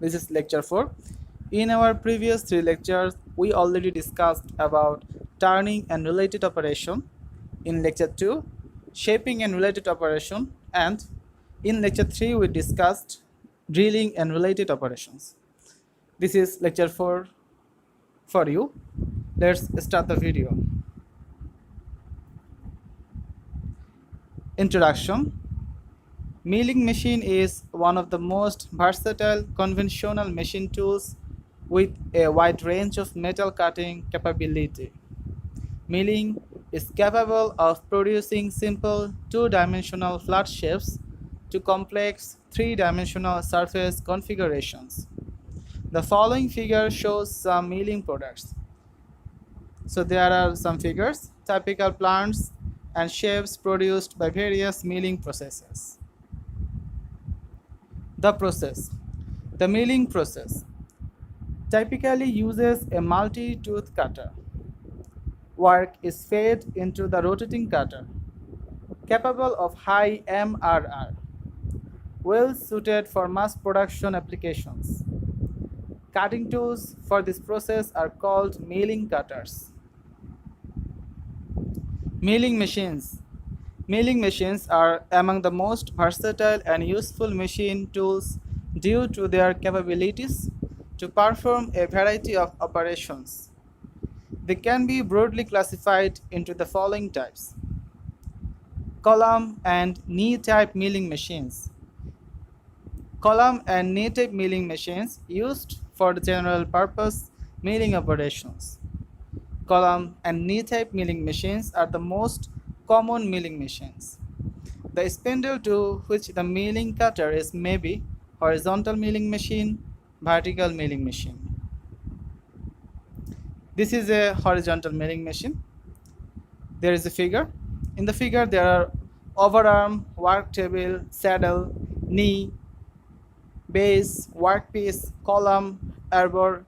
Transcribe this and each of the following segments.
This is lecture 4. In our previous 3 lectures, we already discussed about turning and related operation. In lecture 2, shaping and related operation, and in lecture 3 we discussed drilling and related operations. This is lecture 4 for you. Let's start the video. Introduction. Milling machine is one of the most versatile conventional machine tools with a wide range of metal cutting capability. Milling is capable of producing simple two-dimensional flat shapes to complex three-dimensional surface configurations. The following figure shows some milling products. So there are some figures, typical plants and shapes produced by various milling processes. The process. The milling process typically uses a multi-tooth cutter. Work is fed into the rotating cutter, capable of high MRR, well suited for mass production applications. Cutting tools for this process are called milling cutters. Milling machines. Milling machines are among the most versatile and useful machine tools due to their capabilities to perform a variety of operations. They can be broadly classified into the following types: column and knee type milling machines. Column and knee type milling machines used for the general purpose milling operations. Column and knee type milling machines are the most common milling machines. The spindle to which the milling cutter is may be horizontal milling machine, vertical milling machine. This is a horizontal milling machine. There is a figure. In the figure there are overarm, work table, saddle, knee, base, workpiece, column, arbor.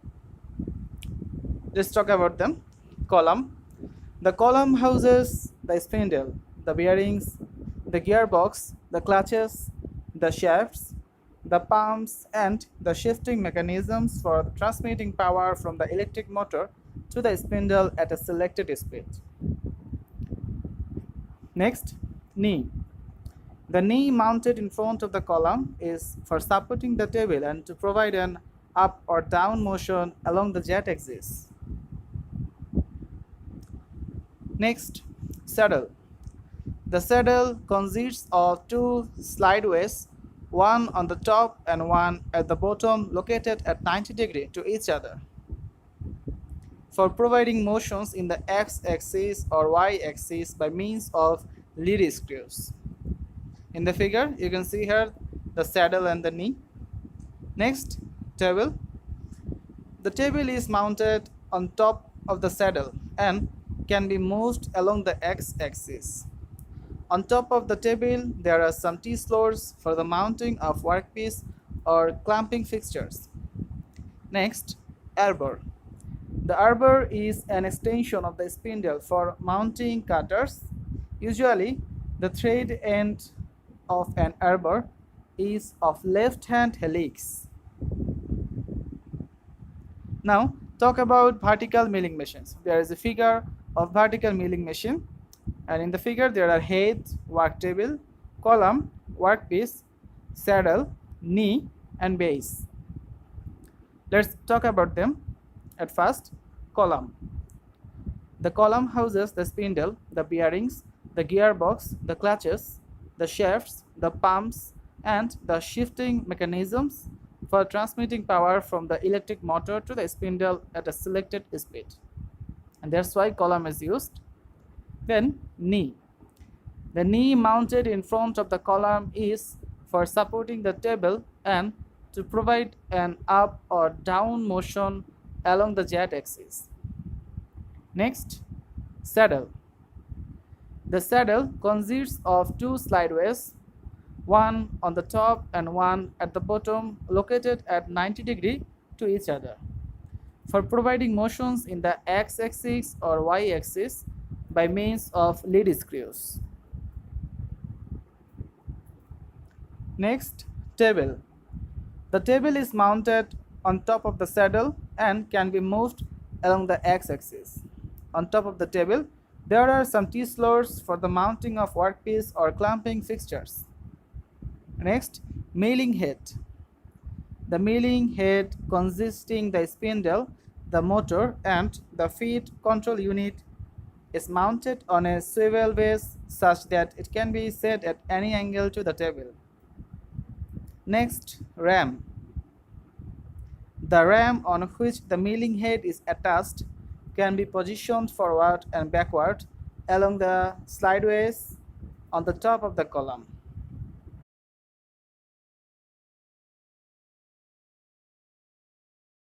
Let's talk about them. Column. The column houses the spindle, the bearings, the gearbox, the clutches, the shafts, the pumps, and the shifting mechanisms for transmitting power from the electric motor to the spindle at a selected speed. Next, knee. The knee mounted in front of the column is for supporting the table and to provide an up or down motion along the jet axis. Next, saddle. The saddle consists of two slideways, one on the top and one at the bottom, located at 90 degrees to each other, for providing motions in the x-axis or y-axis by means of lead screws. In the figure, you can see here the saddle and the knee. Next, table. The table is mounted on top of the saddle and can be moved along the x-axis. On top of the table, there are some T-slores for the mounting of workpiece or clamping fixtures. Next, arbor. The arbor is an extension of the spindle for mounting cutters. Usually, the thread end of an arbor is of left-hand helix. Now, talk about vertical milling machines. There is a figure of vertical milling machine, and in the figure there are head, work table, column, workpiece, saddle, knee, and base. Let's talk about them. At first, column. The column houses the spindle, the bearings, the gearbox, the clutches, the shafts, the pumps, and the shifting mechanisms for transmitting power from the electric motor to the spindle at a selected speed. And that's why column is used. Then, knee. The knee mounted in front of the column is for supporting the table and to provide an up or down motion along the jet axis. Next, saddle. The saddle consists of two slideways, one on the top and one at the bottom, located at 90 degrees to each other, for providing motions in the x-axis or y-axis by means of lead screws. Next, table. The table is mounted on top of the saddle and can be moved along the x-axis. On top of the table, there are some T-sloters for the mounting of workpiece or clamping fixtures. Next, milling head. The milling head consisting the spindle, the motor and the feed control unit is mounted on a swivel base such that it can be set at any angle to the table. Next, ram. The ram on which the milling head is attached can be positioned forward and backward along the slideways on the top of the column.